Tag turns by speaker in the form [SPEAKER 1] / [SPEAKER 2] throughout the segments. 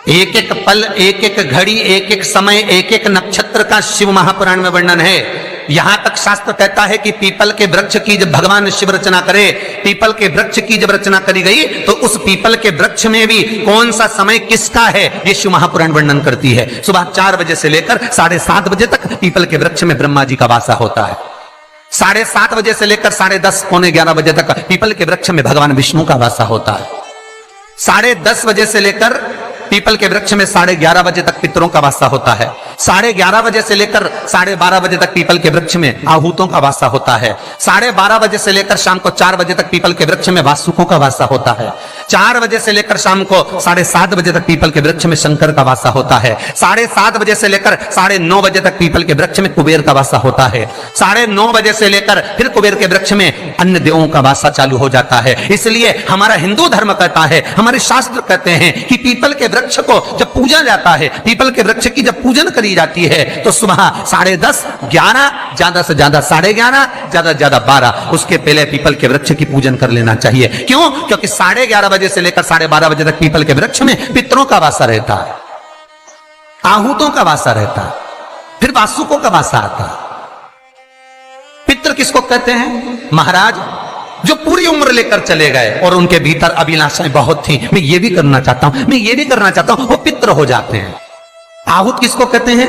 [SPEAKER 1] एक एक पल, एक एक घड़ी, एक एक समय, एक एक नक्षत्र का शिव महापुराण में वर्णन है। यहां तक शास्त्र कहता है कि पीपल के वृक्ष की जब भगवान शिव रचना करे, पीपल के वृक्ष की जब रचना करी गई तो उस पीपल के वृक्ष में भी कौन सा समय किसका है ये शिव महापुराण वर्णन करती है। सुबह 4 बजे से लेकर 7:30 बजे तक पीपल के वृक्ष में ब्रह्मा जी का वासा होता है। 7:30 बजे से लेकर 10:30 पौने 11 बजे तक पीपल के वृक्ष में भगवान विष्णु का वासा होता है। 10:30 बजे से लेकर पीपल के वृक्ष में 11:30 बजे तक पितरों का वासा होता है। 11:30 बजे से लेकर 12:30 बजे तक पीपल के वृक्ष में आहूतों का वासा होता है। 12:30 बजे से लेकर शाम को 4 बजे तक पीपल के वृक्ष में वासुकों का वासा होता है। 4 बजे से लेकर शाम को 7:30 बजे तक पीपल के वृक्ष में शंकर का वासा होता है। 7:30 बजे से लेकर 9:30 बजे तक पीपल के वृक्ष में कुबेर का वासा होता है। 9:30 बजे से लेकर फिर कुबेर के वृक्ष में अन्य देवों का वासा चालू हो जाता है। इसलिए हमारा हिंदू धर्म कहता है, हमारे शास्त्र कहते हैं कि पीपल के वृक्ष को जब पूजा जाता है, पीपल के वृक्ष की जब पूजन करी जाती है तो सुबह 10:30, 11, ज्यादा से ज्यादा 11:30, ज्यादा से ज्यादा 12, उसके पहले पीपल के वृक्ष की पूजन कर लेना चाहिए। क्यों? क्योंकि 11:30 बजे से लेकर 12:30 बजे तक पीपल के वृक्ष में पितरों का वासा रहता है, आहूतों का वासा रहता है, फिर वासुकों का वासा आता है। पितृ किसको कहते हैं? महाराज जो पूरी उम्र लेकर चले गए और उनके भीतर अभिलाषाएं बहुत थी, मैं ये भी करना चाहता हूं, मैं ये भी करना चाहता हूं, वो पितृ हो जाते हैं। आहूत किसको कहते हैं?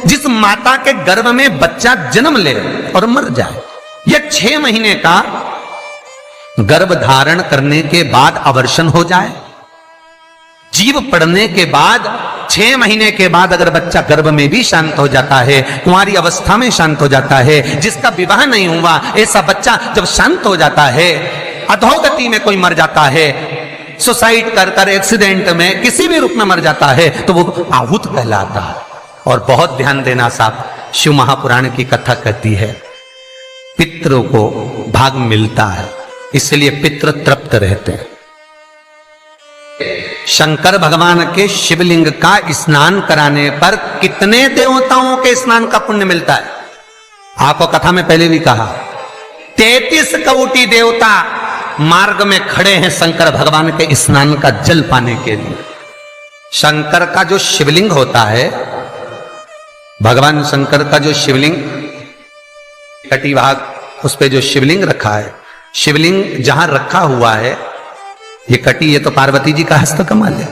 [SPEAKER 1] जिस माता के गर्भ में बच्चा जन्म ले और मर जाए, या 6 महीने का गर्भ धारण करने के बाद अवर्षण हो जाए, जीव पड़ने के बाद 6 महीने के बाद अगर बच्चा गर्भ में भी शांत हो जाता है, कुंवारी अवस्था में शांत हो जाता है, जिसका विवाह नहीं हुआ ऐसा बच्चा जब शांत हो जाता है, अधोगति में कोई मर जाता है, सुसाइड कर एक्सीडेंट में किसी भी रूप में मर जाता है तो वो आहूत कहलाता है। और बहुत ध्यान देना साहब, शिव महापुराण की कथा कहती है पितरों को भाग मिलता है, इसलिए पितृ तृप्त रहते हैं। शंकर भगवान के शिवलिंग का स्नान कराने पर कितने देवताओं के स्नान का पुण्य मिलता है? आपको कथा में पहले भी कहा, 33 कोटि देवता मार्ग में खड़े हैं शंकर भगवान के स्नान का जल पाने के लिए। शंकर का जो शिवलिंग होता है, भगवान शंकर का जो शिवलिंग कटी भाग, उस पे जो शिवलिंग रखा है, शिवलिंग जहां रखा हुआ है ये कटी, ये तो पार्वती जी का हस्तकमल है,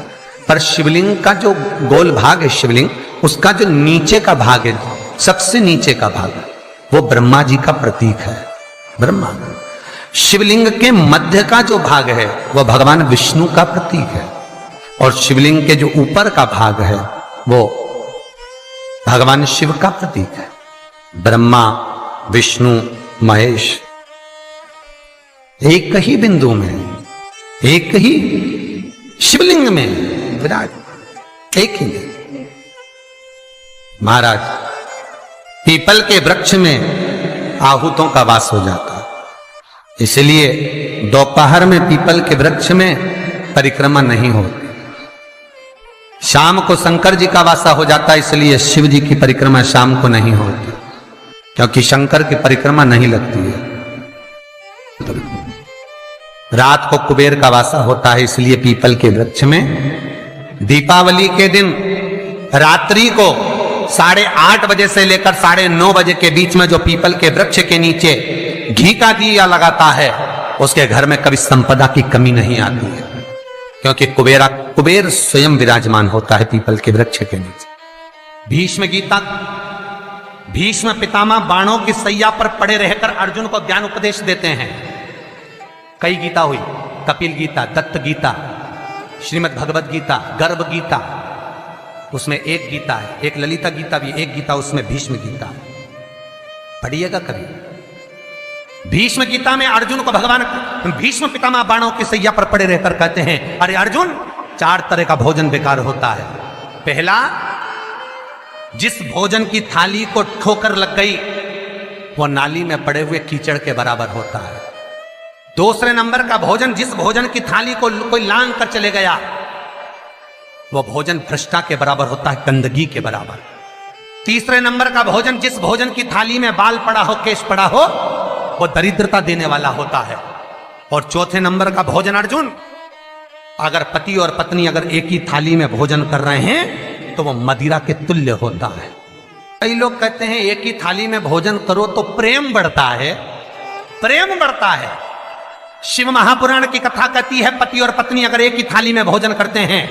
[SPEAKER 1] पर शिवलिंग का जो गोल भाग है शिवलिंग, उसका जो नीचे का भाग है, सबसे नीचे का भाग, वो ब्रह्मा जी का प्रतीक है। ब्रह्मा। शिवलिंग के मध्य का जो भाग है वो भगवान विष्णु का प्रतीक है, और शिवलिंग के जो ऊपर का भाग है वो भगवान शिव का प्रतीक है। ब्रह्मा, विष्णु, महेश एक ही बिंदु में, एक ही शिवलिंग में विराज, एक ही में। महाराज पीपल के वृक्ष में आहूतों का वास हो जाता है, इसलिए दोपहर में पीपल के वृक्ष में परिक्रमा नहीं होती। शाम को शंकर जी का वासा हो जाता है, इसलिए शिव जी की परिक्रमा शाम को नहीं होती, क्योंकि शंकर की परिक्रमा नहीं लगती है। रात को कुबेर का वासा होता है, इसलिए पीपल के वृक्ष में दीपावली के दिन रात्रि को 8:30 बजे से लेकर 9:30 बजे के बीच में जो पीपल के वृक्ष के नीचे घी का दिया लगाता है, उसके घर में कभी संपदा की कमी नहीं आती है, क्योंकि कुबेर स्वयं विराजमान होता है पीपल के वृक्ष के नीचे। भीष्म गीता, भीष्म पितामह बाणों की सैया पर पड़े रहकर अर्जुन को ज्ञान उपदेश देते हैं। कई गीता हुई, कपिल गीता, दत्त गीता, श्रीमद् भगवत गीता, गर्भ गीता, उसमें एक गीता है, एक ललिता गीता भी, एक गीता उसमें भीष्म गीता है, पढ़िएगा कभी। भीष्म गीता में अर्जुन को भगवान भीष्म पितामह बाणों की सैया पर पड़े रहकर कहते हैं, अरे अर्जुन, 4 तरह का भोजन बेकार होता है। पहला, जिस भोजन की थाली को ठोकर लग गई वो नाली में पड़े हुए कीचड़ के बराबर होता है। दूसरे नंबर का भोजन, जिस भोजन की थाली को कोई लांग कर चले गया वो भोजन भ्रष्टा के बराबर होता है, गंदगी के बराबर। तीसरे नंबर का भोजन, जिस भोजन की थाली में बाल पड़ा हो, केश पड़ा हो, वो दरिद्रता देने वाला होता है। और चौथे नंबर का भोजन अर्जुन, अगर पति और पत्नी अगर एक ही थाली में भोजन कर रहे हैं तो वो मदिरा के तुल्य होता है। कई लोग कहते हैं एक ही थाली में भोजन करो तो प्रेम बढ़ता है, प्रेम बढ़ता है। शिव महापुराण की कथा कहती है पति और पत्नी अगर एक ही थाली में भोजन करते हैं,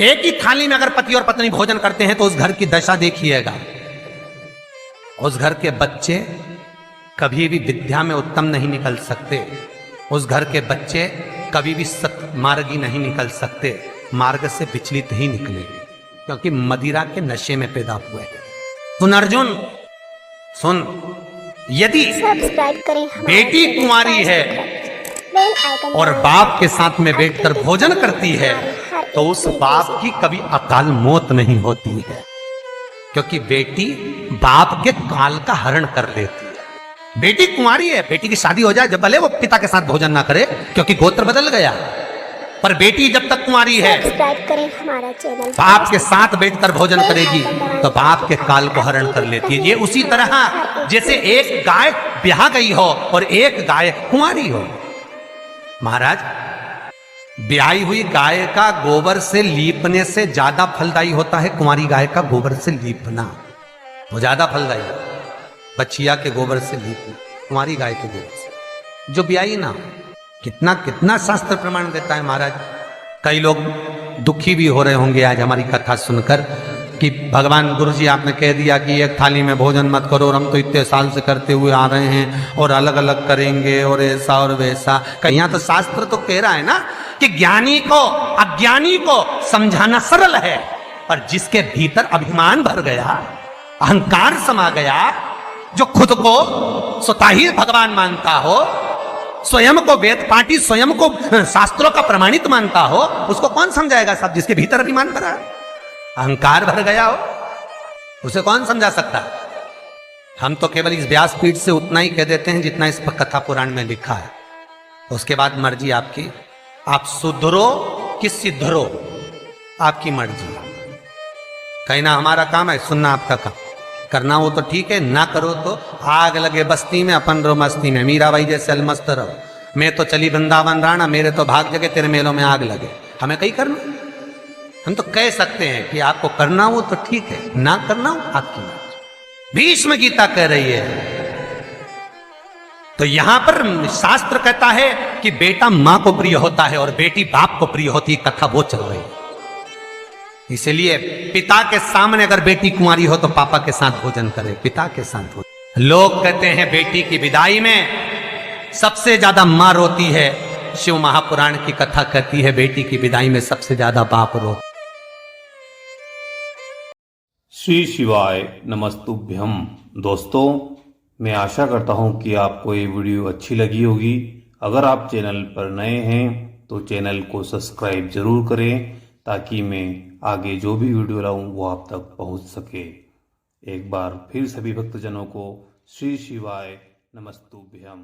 [SPEAKER 1] एक ही थाली में अगर पति और पत्नी भोजन करते हैं तो उस घर की दशा देखिएगा। उस घर के बच्चे कभी भी विद्या में उत्तम नहीं निकल सकते, उस घर के बच्चे कभी भी सत्मार्गी नहीं निकल सकते, मार्ग से विचलित ही निकलेंगे, क्योंकि मदिरा के नशे में पैदा हुए हैं। सुन अर्जुन सुन, यदि बेटी कुंवारी है और बाप के साथ में बैठकर भोजन करती है तो उस बाप की कभी अकाल मौत नहीं होती है, क्योंकि बेटी बाप के काल का हरण कर लेती है। बेटी कुंवारी है, बेटी की शादी हो जाए जब भले वो पिता के साथ भोजन ना करे क्योंकि गोत्र बदल गया, पर बेटी जब तक कुंवारी है
[SPEAKER 2] हमारा चैनल
[SPEAKER 1] बाप के साथ बैठकर भोजन करेगी तो बाप के काल को हरण कर लेती है। ये उसी तरह जैसे एक गाय ब्याह गई हो और एक गाय कुंवारी हो। महाराज, ब्याही हुई गाय का गोबर से लीपने से ज्यादा फलदायी होता है कुंवारी गाय का गोबर से लीपना, वो ज्यादा फलदायी। बछिया के गोबर से लीपना, कुंवारी गाय के गोबर से जो ब्याही ना, कितना कितना शास्त्र प्रमाण देता है महाराज। कई लोग दुखी भी हो रहे होंगे आज हमारी कथा सुनकर कि भगवान गुरु जी आपने कह दिया कि एक थाली में भोजन मत करो और हम तो इतने साल से करते हुए आ रहे हैं और अलग अलग करेंगे और ऐसा और वैसा। कहीं तो शास्त्र तो कह रहा है ना कि ज्ञानी को अज्ञानी को समझाना सरल है, पर जिसके भीतर अभिमान भर गया, अहंकार समा गया, जो खुद को स्वतः ही भगवान मानता हो, स्वयं को वेद पाठी, स्वयं को शास्त्रों का प्रमाणित मानता हो, उसको कौन समझाएगा साहब? जिसके भीतर अभिमान भरा है, अहंकार भर गया हो, उसे कौन समझा सकता? हम तो केवल इस व्यासपीठ से उतना ही कह देते हैं जितना इस कथा पुराण में लिखा है। उसके बाद मर्जी आपकी, आप सुधरो कि सिद्धरो, आपकी मर्जी। कहना हमारा काम है, सुनना आपका काम। करना हो तो ठीक है, ना करो तो आग लगे बस्ती में अपन रो मस्ती में। मीराबाई जैसे अलमस्त रहो, मैं तो चली वृंदावन राणा, मेरे तो भाग जगे तेरे मेलों में आग लगे। हमें कहीं करना, हम तो कह सकते हैं कि आपको करना हो तो ठीक है, ना करना हो आपकी मर्जी। भीष्म गीता कह रही है। तो यहां पर शास्त्र कहता है कि बेटा मां को प्रिय होता है और बेटी बाप को प्रिय होती है, कथा वो चल रही है। इसलिए पिता के सामने अगर बेटी कुंवारी हो तो पापा के साथ भोजन करे, पिता के साथ भोजन। लोग कहते हैं बेटी की विदाई में सबसे ज्यादा मां रोती है, शिव महापुराण की कथा कहती है बेटी की विदाई में सबसे ज्यादा बाप रो।
[SPEAKER 3] श्री शिवाय नमस्तुभ्यम। दोस्तों, मैं आशा करता हूं कि आपको ये वीडियो अच्छी लगी होगी। अगर आप चैनल पर नए हैं तो चैनल को सब्सक्राइब जरूर करें ताकि मैं आगे जो भी वीडियो लाऊं वो आप तक पहुंच सके। एक बार फिर सभी भक्तजनों को श्री शिवाय नमस्तुभ्यम।